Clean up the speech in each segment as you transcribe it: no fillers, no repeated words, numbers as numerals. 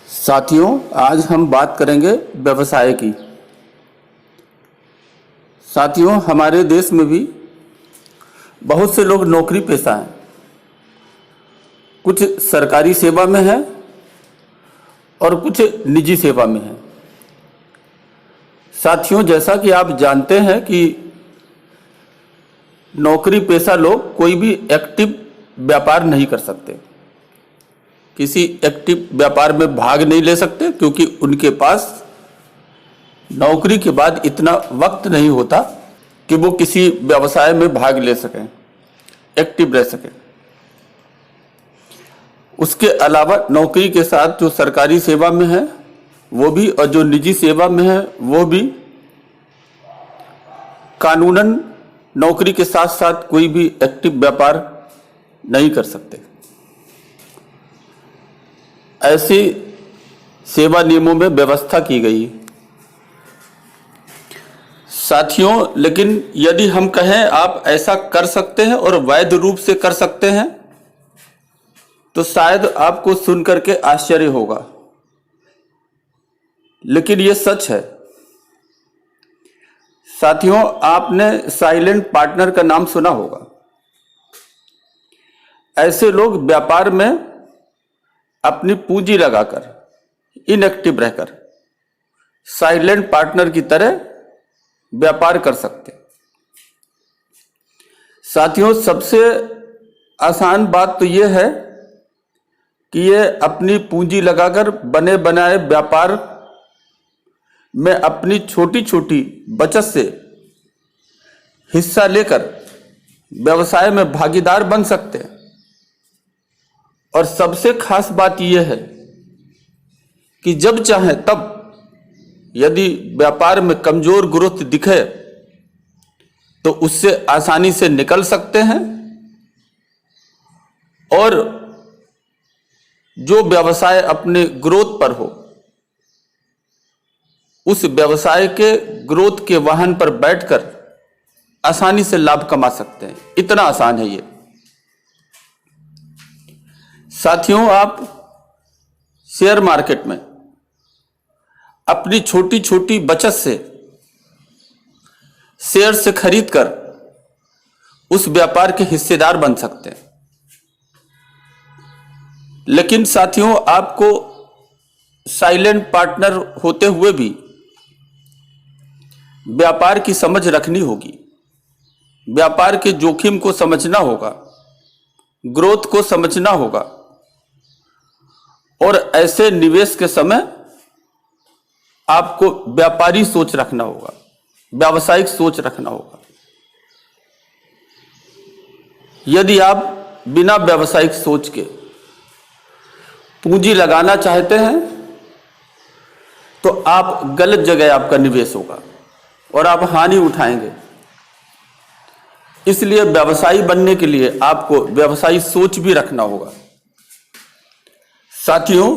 साथियों, आज हम बात करेंगे व्यवसाय की। साथियों, हमारे देश में भी बहुत से लोग नौकरी पेशा हैं। कुछ सरकारी सेवा में हैं और कुछ निजी सेवा में हैं। साथियों, जैसा कि आप जानते हैं कि नौकरी पेशा लोग कोई भी एक्टिव व्यापार नहीं कर सकते, किसी एक्टिव व्यापार में भाग नहीं ले सकते, क्योंकि उनके पास नौकरी के बाद इतना वक्त नहीं होता कि वो किसी व्यवसाय में भाग ले सकें, एक्टिव रह सकें। उसके अलावा नौकरी के साथ जो सरकारी सेवा में है वो भी, और जो निजी सेवा में है वो भी, कानूनन नौकरी के साथ साथ कोई भी एक्टिव व्यापार नहीं कर सकते। ऐसी सेवा नियमों में व्यवस्था की गई। साथियों, लेकिन यदि हम कहें आप ऐसा कर सकते हैं और वैध रूप से कर सकते हैं, तो शायद आपको सुनकर के आश्चर्य होगा, लेकिन यह सच है। साथियों, आपने साइलेंट पार्टनर का नाम सुना होगा। ऐसे लोग व्यापार में अपनी पूंजी लगाकर, इनएक्टिव रहकर, साइलेंट पार्टनर की तरह व्यापार कर सकते। साथियों, सबसे आसान बात तो यह है कि ये अपनी पूंजी लगाकर बने बनाए व्यापार में अपनी छोटी छोटी बचत से हिस्सा लेकर व्यवसाय में भागीदार बन सकते हैं। और सबसे खास बात यह है कि जब चाहे तब, यदि व्यापार में कमजोर ग्रोथ दिखे तो उससे आसानी से निकल सकते हैं, और जो व्यवसाय अपने ग्रोथ पर हो उस व्यवसाय के ग्रोथ के वाहन पर बैठकर आसानी से लाभ कमा सकते हैं। इतना आसान है ये। साथियों, आप शेयर मार्केट में अपनी छोटी छोटी बचत से शेयर से खरीदकर उस व्यापार के हिस्सेदार बन सकते हैं। लेकिन साथियों, आपको साइलेंट पार्टनर होते हुए भी व्यापार की समझ रखनी होगी, व्यापार के जोखिम को समझना होगा, ग्रोथ को समझना होगा, और ऐसे निवेश के समय आपको व्यापारी सोच रखना होगा, व्यावसायिक सोच रखना होगा। यदि आप बिना व्यावसायिक सोच के पूंजी लगाना चाहते हैं तो आप गलत जगह आपका निवेश होगा और आप हानि उठाएंगे। इसलिए व्यवसायी बनने के लिए आपको व्यवसायी सोच भी रखना होगा। साथियों,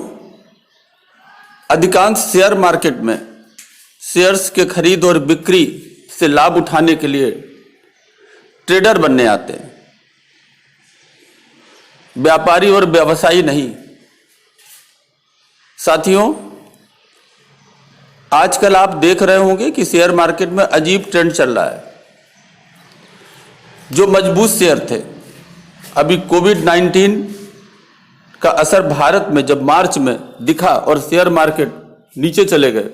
अधिकांश शेयर मार्केट में शेयर्स के खरीद और बिक्री से लाभ उठाने के लिए ट्रेडर बनने आते हैं, व्यापारी और व्यवसायी नहीं। साथियों, आजकल आप देख रहे होंगे कि शेयर मार्केट में अजीब ट्रेंड चल रहा है। जो मजबूत शेयर थे, अभी कोविड-19 का असर भारत में जब मार्च में दिखा और शेयर मार्केट नीचे चले गए,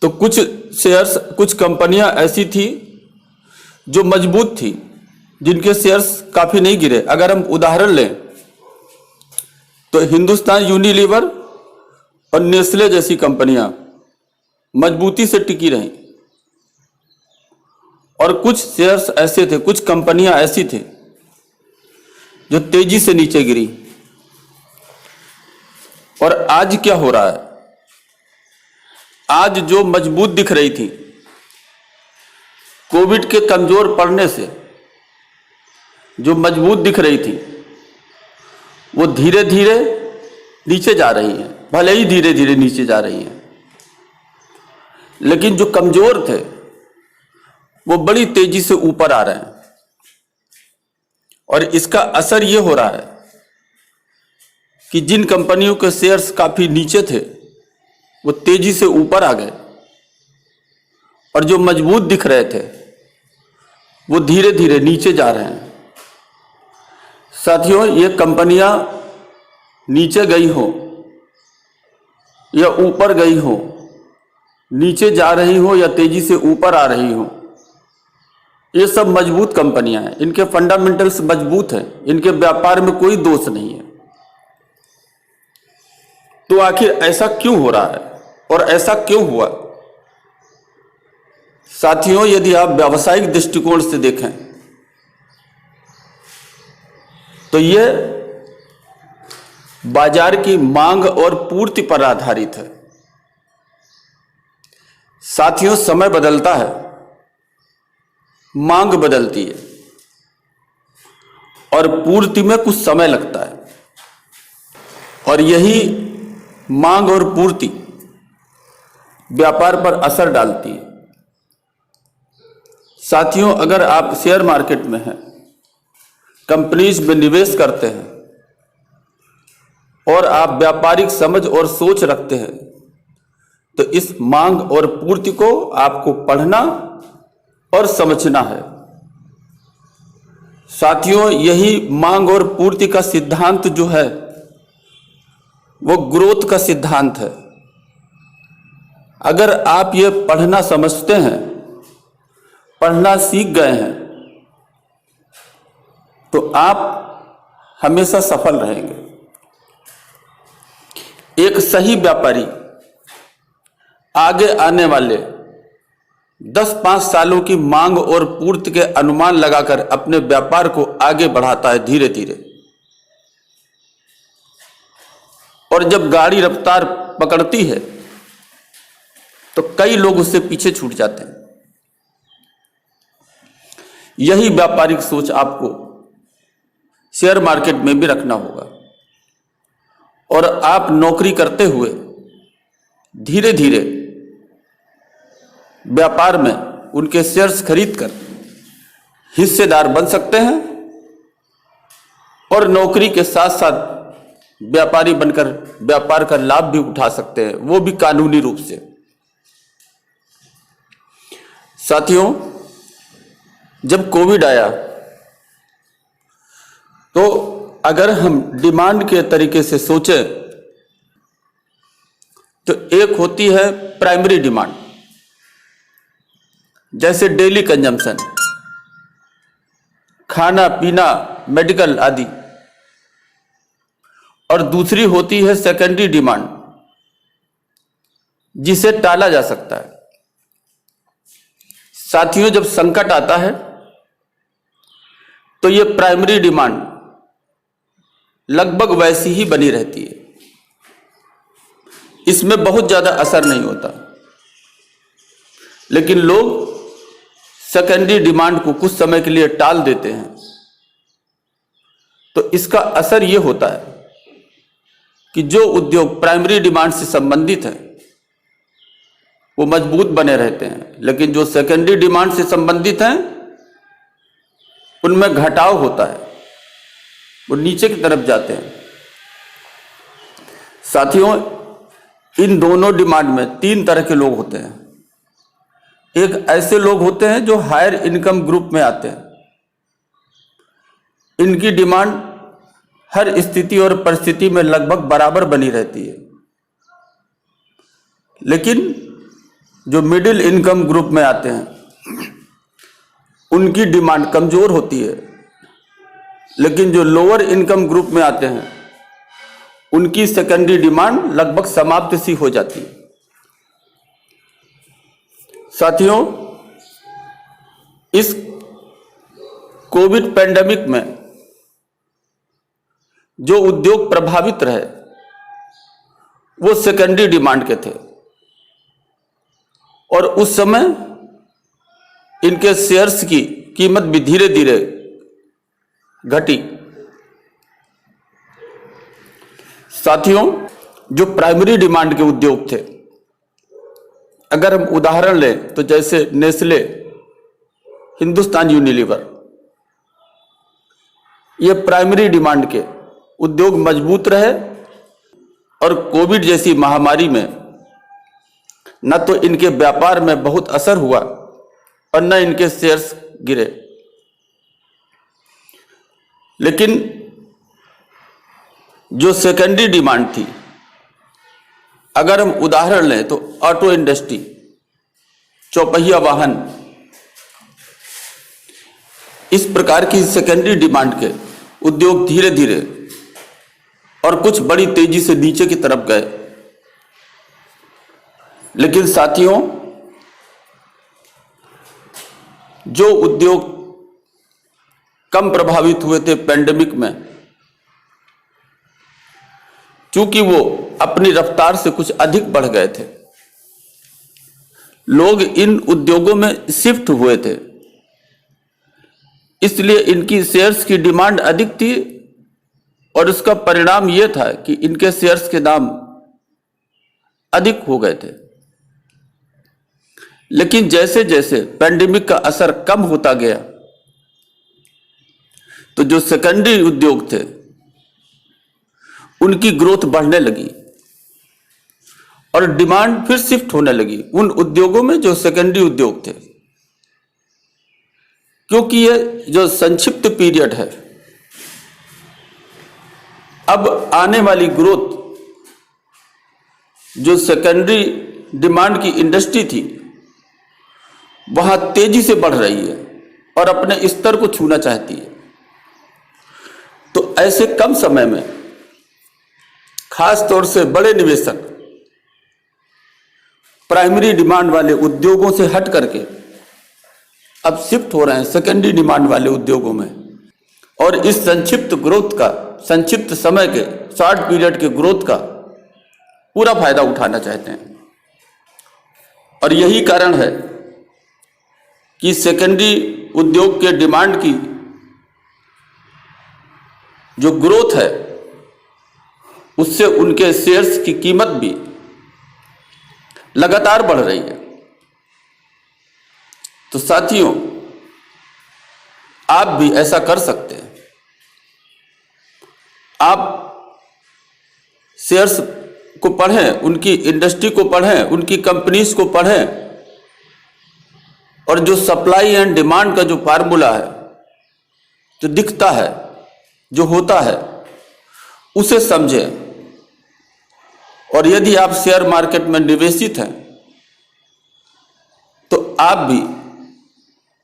तो कुछ शेयर्स, कुछ कंपनियां ऐसी थी जो मजबूत थी, जिनके शेयर्स काफी नहीं गिरे। अगर हम उदाहरण लें तो हिंदुस्तान यूनिलीवर और नेस्ले जैसी कंपनियां मजबूती से टिकी रहीं, और कुछ शेयर्स ऐसे थे, कुछ कंपनियां ऐसी थी जो तेजी से नीचे गिरी। और आज क्या हो रहा है? आज जो मजबूत दिख रही थी, कोविड के कमजोर पड़ने से जो मजबूत दिख रही थी, वो धीरे धीरे नीचे जा रही हैं। भले ही धीरे धीरे नीचे जा रही हैं, लेकिन जो कमजोर थे वो बड़ी तेजी से ऊपर आ रहे हैं। और इसका असर ये हो रहा है कि जिन कंपनियों के शेयर्स काफी नीचे थे वो तेजी से ऊपर आ गए और जो मजबूत दिख रहे थे वो धीरे धीरे नीचे जा रहे हैं। साथियों, ये कंपनियां नीचे गई हो या ऊपर गई हो, नीचे जा रही हो या तेजी से ऊपर आ रही हो, ये सब मजबूत कंपनियां हैं, इनके फंडामेंटल्स मजबूत हैं, इनके व्यापार में कोई दोष नहीं है। तो आखिर ऐसा क्यों हो रहा है और ऐसा क्यों हुआ? साथियों, यदि आप व्यावसायिक दृष्टिकोण से देखें तो यह बाजार की मांग और पूर्ति पर आधारित है। साथियों, समय बदलता है, मांग बदलती है और पूर्ति में कुछ समय लगता है, और यही मांग और पूर्ति व्यापार पर असर डालती है। साथियों, अगर आप शेयर मार्केट में हैं, कंपनीज में निवेश करते हैं और आप व्यापारिक समझ और सोच रखते हैं, तो इस मांग और पूर्ति को आपको पढ़ना और समझना है। साथियों, यही मांग और पूर्ति का सिद्धांत जो है वो ग्रोथ का सिद्धांत है। अगर आप ये पढ़ना समझते हैं, पढ़ना सीख गए हैं, तो आप हमेशा सफल रहेंगे। एक सही व्यापारी आगे आने वाले 10-5 सालों की मांग और पूर्ति के अनुमान लगाकर अपने व्यापार को आगे बढ़ाता है धीरे धीरे, और जब गाड़ी रफ्तार पकड़ती है तो कई लोग उससे पीछे छूट जाते हैं। यही व्यापारिक सोच आपको शेयर मार्केट में भी रखना होगा, और आप नौकरी करते हुए धीरे धीरे व्यापार में उनके शेयर्स खरीदकर हिस्सेदार बन सकते हैं, और नौकरी के साथ साथ व्यापारी बनकर व्यापार का लाभ भी उठा सकते हैं, वो भी कानूनी रूप से। साथियों, जब कोविड आया तो अगर हम डिमांड के तरीके से सोचें तो एक होती है प्राइमरी डिमांड, जैसे डेली कंजम्पशन, खाना पीना, मेडिकल आदि, और दूसरी होती है सेकेंडरी डिमांड, जिसे टाला जा सकता है। साथियों, जब संकट आता है तो यह प्राइमरी डिमांड लगभग वैसी ही बनी रहती है, इसमें बहुत ज्यादा असर नहीं होता, लेकिन लोग सेकेंडरी डिमांड को कुछ समय के लिए टाल देते हैं। तो इसका असर यह होता है कि जो उद्योग प्राइमरी डिमांड से संबंधित है वो मजबूत बने रहते हैं, लेकिन जो सेकेंडरी डिमांड से संबंधित हैं उनमें घटाव होता है, वो नीचे की तरफ जाते हैं। साथियों, इन दोनों डिमांड में 3 तरह के लोग होते हैं। एक ऐसे लोग होते हैं जो हायर इनकम ग्रुप में आते हैं, इनकी डिमांड हर स्थिति और परिस्थिति में लगभग बराबर बनी रहती है। लेकिन जो मिडिल इनकम ग्रुप में आते हैं उनकी डिमांड कमजोर होती है, लेकिन जो लोअर इनकम ग्रुप में आते हैं उनकी सेकेंडरी डिमांड लगभग समाप्त सी हो जाती है। साथियों, इस कोविड पैंडेमिक में जो उद्योग प्रभावित रहे वो सेकेंडरी डिमांड के थे, और उस समय इनके शेयर्स की कीमत भी धीरे धीरे घटी। साथियों, जो प्राइमरी डिमांड के उद्योग थे, अगर हम उदाहरण लें तो जैसे नेस्ले, हिंदुस्तान यूनिलीवर, ये प्राइमरी डिमांड के उद्योग मजबूत रहे और कोविड जैसी महामारी में न तो इनके व्यापार में बहुत असर हुआ और न इनके शेयर्स गिरे। लेकिन जो सेकेंडरी डिमांड थी, अगर हम उदाहरण लें तो ऑटो इंडस्ट्री, चौपहिया वाहन, इस प्रकार की सेकेंडरी डिमांड के उद्योग धीरे धीरे और कुछ बड़ी तेजी से नीचे की तरफ गए। लेकिन साथियों, जो उद्योग कम प्रभावित हुए थे पैंडेमिक में, क्योंकि वो अपनी रफ्तार से कुछ अधिक बढ़ गए थे, लोग इन उद्योगों में शिफ्ट हुए थे, इसलिए इनकी शेयर्स की डिमांड अधिक थी और उसका परिणाम यह था कि इनके शेयर्स के दाम अधिक हो गए थे। लेकिन जैसे जैसे पैंडेमिक का असर कम होता गया तो जो सेकेंडरी उद्योग थे उनकी ग्रोथ बढ़ने लगी और डिमांड फिर शिफ्ट होने लगी उन उद्योगों में जो सेकेंडरी उद्योग थे। क्योंकि ये जो संक्षिप्त पीरियड है, अब आने वाली ग्रोथ जो सेकेंडरी डिमांड की इंडस्ट्री थी वहां तेजी से बढ़ रही है और अपने स्तर को छूना चाहती है। तो ऐसे कम समय में खास तौर से बड़े निवेशक प्राइमरी डिमांड वाले उद्योगों से हट करके अब शिफ्ट हो रहे हैं सेकेंडरी डिमांड वाले उद्योगों में और इस संक्षिप्त ग्रोथ का, संक्षिप्त समय के, शॉर्ट पीरियड के ग्रोथ का पूरा फायदा उठाना चाहते हैं। और यही कारण है कि सेकेंडरी उद्योग के डिमांड की जो ग्रोथ है उससे उनके शेयर्स की कीमत भी लगातार बढ़ रही है। तो साथियों, आप भी ऐसा कर सकते हैं। आप शेयर्स को पढ़ें, उनकी इंडस्ट्री को पढ़ें, उनकी कंपनीज को पढ़ें और जो सप्लाई एंड डिमांड का जो फार्मूला है, जो दिखता है, जो होता है, उसे समझें। और यदि आप शेयर मार्केट में निवेशित हैं तो आप भी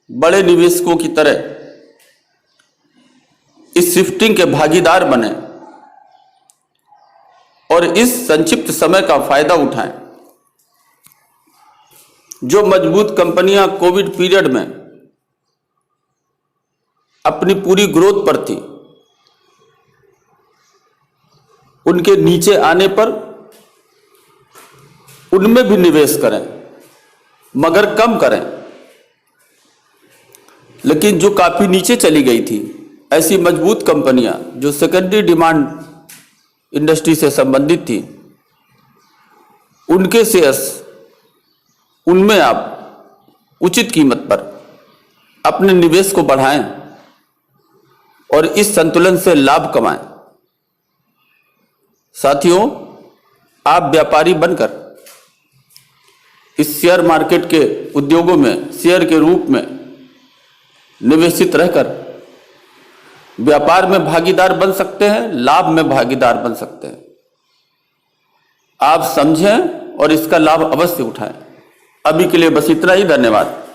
बड़े निवेशकों की तरह इस शिफ्टिंग के भागीदार बने और इस संक्षिप्त समय का फायदा उठाएं। जो मजबूत कंपनियां कोविड पीरियड में अपनी पूरी ग्रोथ पर थी, उनके नीचे आने पर उनमें भी निवेश करें, मगर कम करें। लेकिन जो काफी नीचे चली गई थी, ऐसी मजबूत कंपनियां जो सेकेंडरी डिमांड इंडस्ट्री से संबंधित थी, उनके शेयर्स, उनमें आप उचित कीमत पर अपने निवेश को बढ़ाएं और इस संतुलन से लाभ कमाएं। साथियों, आप व्यापारी बनकर इस शेयर मार्केट के उद्योगों में शेयर के रूप में निवेशित रहकर व्यापार में भागीदार बन सकते हैं, लाभ में भागीदार बन सकते हैं। आप समझें और इसका लाभ अवश्य उठाएं। अभी के लिए बस इतना ही। धन्यवाद।